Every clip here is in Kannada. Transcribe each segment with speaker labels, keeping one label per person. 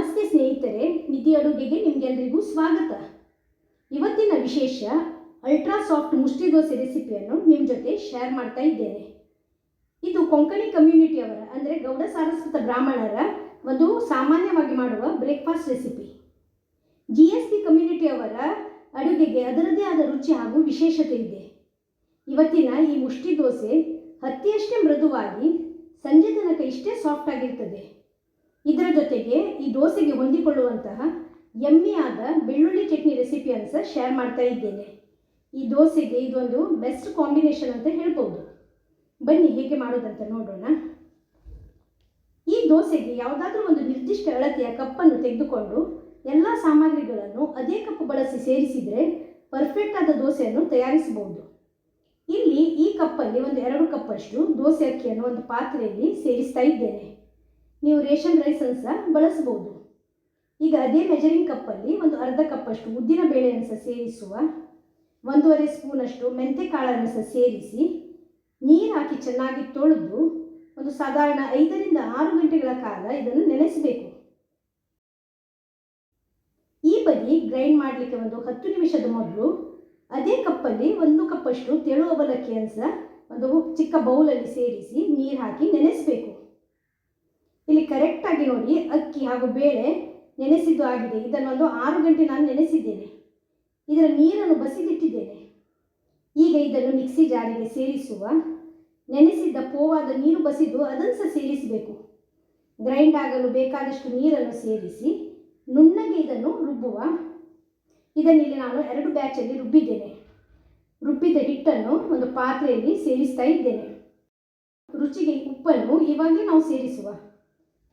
Speaker 1: ನಮಸ್ತೆ ಸ್ನೇಹಿತರೆ, ನಿಧಿ ಅಡುಗೆಗೆ ನಿಮಗೆಲ್ಲರಿಗೂ ಸ್ವಾಗತ. ಇವತ್ತಿನ ವಿಶೇಷ ಅಲ್ಟ್ರಾ ಸಾಫ್ಟ್ ಮುಷ್ಟಿ ದೋಸೆ ರೆಸಿಪಿಯನ್ನು ನಿಮ್ಮ ಜೊತೆ ಶೇರ್ ಮಾಡ್ತಾ ಇದ್ದೇನೆ. ಇದು ಕೊಂಕಣಿ ಕಮ್ಯುನಿಟಿಯವರ ಅಂದರೆ ಗೌಡ ಸಾರಸ್ವತ ಬ್ರಾಹ್ಮಣರ ಒಂದು ಸಾಮಾನ್ಯವಾಗಿ ಮಾಡುವ ಬ್ರೇಕ್ಫಾಸ್ಟ್ ರೆಸಿಪಿ. GSP ಕಮ್ಯುನಿಟಿಯವರ ಅಡುಗೆಗೆ ಅದರದೇ ಆದ ರುಚಿ ಹಾಗೂ ವಿಶೇಷತೆ ಇದೆ. ಇವತ್ತಿನ ಈ ಮುಷ್ಟಿ ದೋಸೆ ಹತ್ತಿಯಷ್ಟೇ ಮೃದುವಾಗಿ ಸಂಜೆ ತನಕ ಇಷ್ಟೇ ಸಾಫ್ಟ್ ಆಗಿರ್ತದೆ. ಇದರ ಜೊತೆಗೆ ಈ ದೋಸೆಗೆ ಹೊಂದಿಕೊಳ್ಳುವಂತಹ ಯಮ್ಮಿಯಾದ ಬೆಳ್ಳುಳ್ಳಿ ಚಟ್ನಿ ರೆಸಿಪಿಯನ್ನು ಸಹ ಶೇರ್ ಮಾಡ್ತಾ ಇದ್ದೇನೆ. ಈ ದೋಸೆಗೆ ಇದೊಂದು ಬೆಸ್ಟ್ ಕಾಂಬಿನೇಷನ್ ಅಂತ ಹೇಳ್ಬೋದು. ಬನ್ನಿ ಹೇಗೆ ಮಾಡೋದಂತ ನೋಡೋಣ. ಈ ದೋಸೆಗೆ ಯಾವುದಾದ್ರೂ ಒಂದು ನಿರ್ದಿಷ್ಟ ಅಳತೆಯ ಕಪ್ಪನ್ನು ತೆಗೆದುಕೊಂಡು ಎಲ್ಲ ಸಾಮಗ್ರಿಗಳನ್ನು ಅದೇ ಕಪ್ ಬಳಸಿ ಸೇರಿಸಿದರೆ ಪರ್ಫೆಕ್ಟ್ ಆದ ದೋಸೆಯನ್ನು ತಯಾರಿಸಬಹುದು. ಇಲ್ಲಿ ಈ ಕಪ್ಪಲ್ಲಿ ಒಂದು 2 ಕಪ್ಪಷ್ಟು ದೋಸೆ ಅಕ್ಕಿಯನ್ನು ಒಂದು ಪಾತ್ರೆಯಲ್ಲಿ ಸೇರಿಸ್ತಾ ಇದ್ದೇನೆ. ನೀವು ರೇಷನ್ ರೈಸನ್ನು ಸಹ ಬಳಸಬಹುದು. ಈಗ ಅದೇ ಮೆಜರಿಂಗ್ ಕಪ್ಪಲ್ಲಿ ಒಂದು ಅರ್ಧ ಕಪ್ಪಷ್ಟು ಉದ್ದಿನ ಬೇಳೆಯನ್ನು ಸಹ ಸೇರಿಸುವ. 1.5 ಸ್ಪೂನಷ್ಟು ಮೆಂತೆ ಕಾಳನ್ನು ಸಹ ಸೇರಿಸಿ ನೀರು ಹಾಕಿ ಚೆನ್ನಾಗಿ ತೊಳೆದು ಒಂದು ಸಾಧಾರಣ 5 ರಿಂದ 6 ಗಂಟೆಗಳ ಕಾಲ ಇದನ್ನು ನೆನೆಸಬೇಕು. ಈ ಬದಿ ಗ್ರೈಂಡ್ ಮಾಡಲಿಕ್ಕೆ ಒಂದು 10 ನಿಮಿಷದ ಮೊದಲು ಅದೇ ಕಪ್ಪಲ್ಲಿ 1 ಕಪ್ಪಷ್ಟು ತೆಳು ಅವಲಕ್ಕಿಯನ್ನು ಸಹ ಒಂದು ಚಿಕ್ಕ ಬೌಲಲ್ಲಿ ಸೇರಿಸಿ ನೀರು ಹಾಕಿ ನೆನೆಸಬೇಕು. ಇಲ್ಲಿ ಕರೆಕ್ಟಾಗಿ ನೋಡಿ, ಅಕ್ಕಿ ಹಾಗೂ ಬೇಳೆ ನೆನೆಸಿದ್ದು ಆಗಿದೆ. ಇದನ್ನು ಒಂದು 6 ಗಂಟೆ ನಾನು ನೆನೆಸಿದ್ದೇನೆ. ಇದರ ನೀರನ್ನು ಬಸಿದಿಟ್ಟಿದ್ದೇನೆ. ಈಗ ಇದನ್ನು ಮಿಕ್ಸಿ ಜಾರಿಗೆ ಸೇರಿಸುವ. ನೆನೆಸಿದ್ದ ಪೋವಾದ ನೀರು ಬಸಿದು ಅದನ್ನು ಸಹ ಸೇರಿಸಬೇಕು. ಗ್ರೈಂಡ್ ಆಗಲು ಬೇಕಾದಷ್ಟು ನೀರನ್ನು ಸೇರಿಸಿ ನುಣ್ಣಗೆ ಇದನ್ನು ರುಬ್ಬುವ. ಇದನ್ನಿಲ್ಲಿ ನಾನು 2 ಬ್ಯಾಚಲ್ಲಿ ರುಬ್ಬಿದ್ದೇನೆ. ರುಬ್ಬಿದ ಹಿಟ್ಟನ್ನು ಒಂದು ಪಾತ್ರೆಯಲ್ಲಿ ಸೇರಿಸ್ತಾ ಇದ್ದೇನೆ. ರುಚಿಗೆ ಉಪ್ಪನ್ನು ಇವಾಗಲೇ ನಾವು ಸೇರಿಸುವ.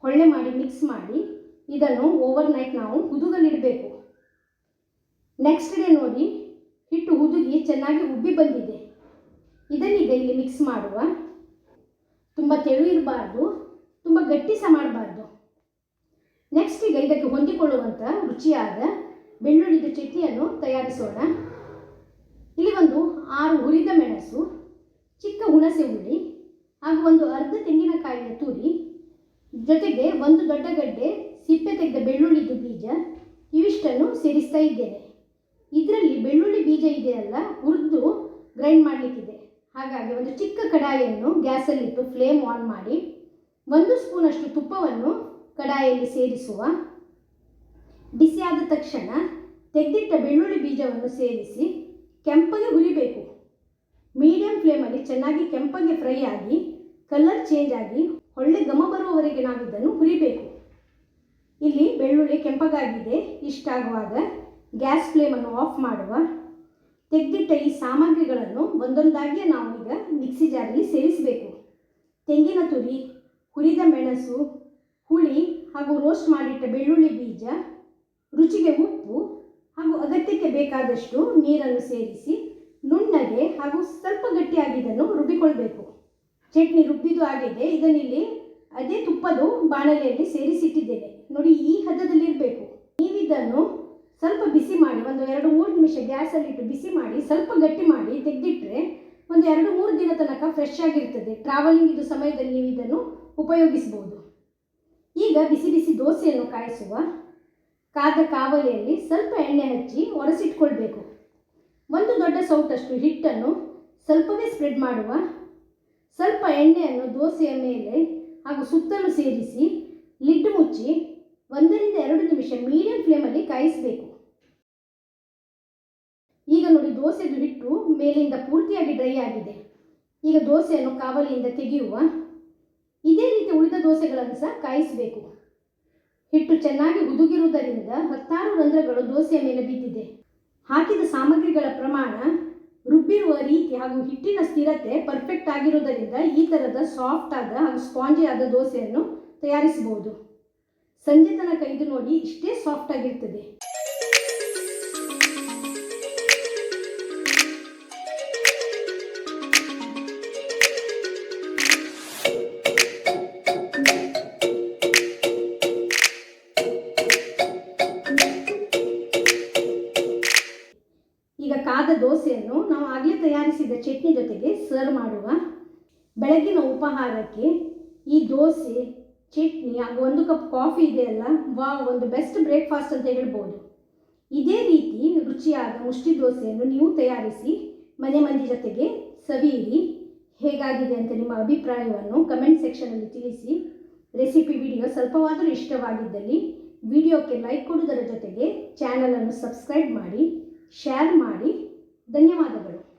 Speaker 1: ಹೊಳ್ಳೆ ಮಾಡಿ ಮಿಕ್ಸ್ ಮಾಡಿ ಇದನ್ನು ಓವರ್ನೈಟ್ ನಾವು ಹುದುಗಲಿಡಬೇಕು. ನೆಕ್ಸ್ಟ್ ಡೇ ನೋಡಿ, ಹಿಟ್ಟು ಹುದುಗಿ ಚೆನ್ನಾಗಿ ಉಬ್ಬಿ ಬಂದಿದೆ. ಇದನ್ನೀಗ ಇಲ್ಲಿ ಮಿಕ್ಸ್ ಮಾಡುವ. ತುಂಬ ತೆಳು ಇರಬಾರ್ದು, ತುಂಬ ಗಟ್ಟಿ ಸಹ ಮಾಡಬಾರ್ದು. ನೆಕ್ಸ್ಟ್ ಈಗ ಇದಕ್ಕೆ ಹೊಂದಿಕೊಳ್ಳುವಂಥ ರುಚಿಯಾದ ಬೆಳ್ಳುಳ್ಳಿದ ಚಟ್ನಿಯನ್ನು ತಯಾರಿಸೋಣ. ಇಲ್ಲಿ ಒಂದು 6 ಹುರಿದ ಮೆಣಸು, ಚಿಕ್ಕ ಹುಣಸೆ ಹುಳಿ ಹಾಗೂ ಒಂದು ಅರ್ಧ ತೆಂಗಿನಕಾಯಿಯ ತುರಿ, ಜೊತೆಗೆ 1 ದೊಡ್ಡ ಗಡ್ಡೆ ಸಿಪ್ಪೆ ತೆಗೆದ ಬೆಳ್ಳುಳ್ಳಿದು ಬೀಜ, ಇವಿಷ್ಟನ್ನು ಸೇರಿಸ್ತಾ ಇದ್ದೇನೆ. ಇದರಲ್ಲಿ ಬೆಳ್ಳುಳ್ಳಿ ಬೀಜ ಇದೆಯಲ್ಲ, ಹುರಿದು ಗ್ರೈಂಡ್ ಮಾಡಲಿಕ್ಕಿದೆ. ಹಾಗಾಗಿ ಒಂದು ಚಿಕ್ಕ ಕಡಾಯಿಯನ್ನು ಗ್ಯಾಸಲ್ಲಿಟ್ಟು ಫ್ಲೇಮ್ ಆನ್ ಮಾಡಿ 1 ಸ್ಪೂನಷ್ಟು ತುಪ್ಪವನ್ನು ಕಡಾಯಿಯಲ್ಲಿ ಸೇರಿಸುವ. ಬಿಸಿಯಾದ ತಕ್ಷಣ ತೆಗೆದಿಟ್ಟ ಬೆಳ್ಳುಳ್ಳಿ ಬೀಜವನ್ನು ಸೇರಿಸಿ ಕೆಂಪಗೆ ಹುರಿಬೇಕು. ಮೀಡಿಯಂ ಫ್ಲೇಮಲ್ಲಿ ಚೆನ್ನಾಗಿ ಕೆಂಪಗೆ ಫ್ರೈ ಆಗಿ ಕಲರ್ ಚೇಂಜ್ ಆಗಿ ಒಳ್ಳೆ ಘಮ ಬರುವವರೆಗೆ ನಾವು ಇದನ್ನು ಹುರಿಬೇಕು. ಇಲ್ಲಿ ಬೆಳ್ಳುಳ್ಳಿ ಕೆಂಪಗಾಗಿದೆ. ಇಷ್ಟಾಗುವಾಗ ಗ್ಯಾಸ್ ಫ್ಲೇಮನ್ನು ಆಫ್ ಮಾಡುವ. ತೆಗೆದಿಟ್ಟ ಈ ಸಾಮಗ್ರಿಗಳನ್ನು ಒಂದೊಂದಾಗಿಯೇ ನಾವು ಈಗ ಮಿಕ್ಸಿ ಜಾರಲ್ಲಿ ಸೇರಿಸಬೇಕು. ತೆಂಗಿನ ತುರಿ, ಹುರಿದ ಮೆಣಸು, ಹುಳಿ ಹಾಗೂ ರೋಸ್ಟ್ ಮಾಡಿಟ್ಟ ಬೆಳ್ಳುಳ್ಳಿ ಬೀಜ, ರುಚಿಗೆ ಉಪ್ಪು ಹಾಗೂ ಅಗತ್ಯಕ್ಕೆ ಬೇಕಾದಷ್ಟು ನೀರನ್ನು ಸೇರಿಸಿ ನುಣ್ಣಗೆ ಹಾಗೂ ಸ್ವಲ್ಪ ಗಟ್ಟಿಯಾಗಿ ಇದನ್ನು ರುಬ್ಬಿಕೊಳ್ಬೇಕು. ಚಟ್ನಿ ರುಬ್ಬಿದು ಆಗಿದೆ. ಇದನ್ನಿಲ್ಲಿ ಅದೇ ತುಪ್ಪದ ಬಾಣಲೆಯಲ್ಲಿ ಸೇರಿಸಿಟ್ಟಿದ್ದೇನೆ. ನೋಡಿ, ಈ ಹದದಲ್ಲಿರಬೇಕು. ನೀವಿದನ್ನು ಸ್ವಲ್ಪ ಬಿಸಿ ಮಾಡಿ ಒಂದು 2-3 ನಿಮಿಷ ಗ್ಯಾಸಲ್ಲಿಟ್ಟು ಬಿಸಿ ಮಾಡಿ ಸ್ವಲ್ಪ ಗಟ್ಟಿ ಮಾಡಿ ತೆಗೆದಿಟ್ಟರೆ ಒಂದು 2-3 ದಿನ ತನಕ ಫ್ರೆಶ್ ಆಗಿರ್ತದೆ. ಟ್ರಾವೆಲಿಂಗ್ ಇದು ಸಮಯದಲ್ಲಿ ನೀವು ಇದನ್ನು ಉಪಯೋಗಿಸ್ಬೋದು. ಈಗ ಬಿಸಿ ಬಿಸಿ ದೋಸೆಯನ್ನು ಕಾಯಿಸುವ. ಕಾದ ಕಾವಲಿಯಲ್ಲಿ ಸ್ವಲ್ಪ ಎಣ್ಣೆ ಹಚ್ಚಿ ಒರೆಸಿಟ್ಕೊಳ್ಬೇಕು. 1 ದೊಡ್ಡ ಸೌಟಷ್ಟು ಹಿಟ್ಟನ್ನು ಸ್ವಲ್ಪವೇ ಸ್ಪ್ರೆಡ್ ಮಾಡುವ. ಸ್ವಲ್ಪ ಎಣ್ಣೆಯನ್ನು ದೋಸೆಯ ಮೇಲೆ ಹಾಗೂ ಸುತ್ತಲೂ ಸೇರಿಸಿ ಲಿಡ್ ಮುಚ್ಚಿ 1 ರಿಂದ 2 ನಿಮಿಷ ಮೀಡಿಯಂ ಫ್ಲೇಮಲ್ಲಿ ಕಾಯಿಸಬೇಕು. ಈಗ ನೋಡಿ, ದೋಸೆದು ಹಿಟ್ಟು ಮೇಲಿಂದ ಪೂರ್ತಿಯಾಗಿ ಡ್ರೈ ಆಗಿದೆ. ಈಗ ದೋಸೆಯನ್ನು ಕಾವಲಿಯಿಂದ ತೆಗೆಯುವ. ಇದೇ ರೀತಿ ಉಳಿದ ದೋಸೆಗಳನ್ನು ಸಹ ಕಾಯಿಸಬೇಕು. ಹಿಟ್ಟು ಚೆನ್ನಾಗಿ ಹುದುಗಿರುವುದರಿಂದ 16 ರಂಧ್ರಗಳು ದೋಸೆಯ ಮೇಲೆ ಬಿದ್ದಿದೆ. ಹಾಕಿದ ಸಾಮಗ್ರಿಗಳ ಪ್ರಮಾಣ, ರುಬ್ಬಿರುವ ರೀತಿ ಹಾಗೂ ಹಿಟ್ಟಿನ ಸ್ಥಿರತೆ ಪರ್ಫೆಕ್ಟ್ ಆಗಿರುವುದರಿಂದ ಈ ಥರದ ಸಾಫ್ಟ್ ಆದ ಹಾಗೂ ಸ್ಪಾಂಜಿ ಆದ ದೋಸೆಯನ್ನು ತಯಾರಿಸಬಹುದು. ಸಂಜೆ ತನಕ ಇದು ನೋಡಿ ಇಷ್ಟೇ ಸಾಫ್ಟ್ ಆಗಿರ್ತದೆ. ಈಗ ಕಾದ ದೋಸೆಯನ್ನು ನಾವು ಆಗಲೇ ತಯಾರಿಸಿದ ಚಟ್ನಿ ಜೊತೆಗೆ ಸರ್ವ್ ಮಾಡುವ. ಬೆಳಗಿನ ಉಪಹಾರಕ್ಕೆ ಈ ದೋಸೆ ಚಟ್ನಿ ಹಾಗೂ 1 ಕಪ್ ಕಾಫಿ ಇದೆಯಲ್ಲ, ಒಂದು ಬೆಸ್ಟ್ ಬ್ರೇಕ್ಫಾಸ್ಟ್ ಅಂತ ಹೇಳ್ಬೋದು. ಇದೇ ರೀತಿ ರುಚಿಯಾದ ಮುಷ್ಟಿ ದೋಸೆಯನ್ನು ನೀವು ತಯಾರಿಸಿ ಮನೆ ಮಂದಿ ಜೊತೆಗೆ ಸವಿಯಿರಿ. ಹೇಗಾಗಿದೆ ಅಂತ ನಿಮ್ಮ ಅಭಿಪ್ರಾಯವನ್ನು ಕಮೆಂಟ್ ಸೆಕ್ಷನಲ್ಲಿ ತಿಳಿಸಿ. ರೆಸಿಪಿ ವಿಡಿಯೋ ಸ್ವಲ್ಪವಾದರೂ ಇಷ್ಟವಾಗಿದ್ದಲ್ಲಿ ವಿಡಿಯೋಕ್ಕೆ ಲೈಕ್ ಕೊಡುವುದರ ಜೊತೆಗೆ ಚಾನಲನ್ನು ಸಬ್ಸ್ಕ್ರೈಬ್ ಮಾಡಿ, ಶೇರ್ ಮಾಡಿ. ಧನ್ಯವಾದಗಳು.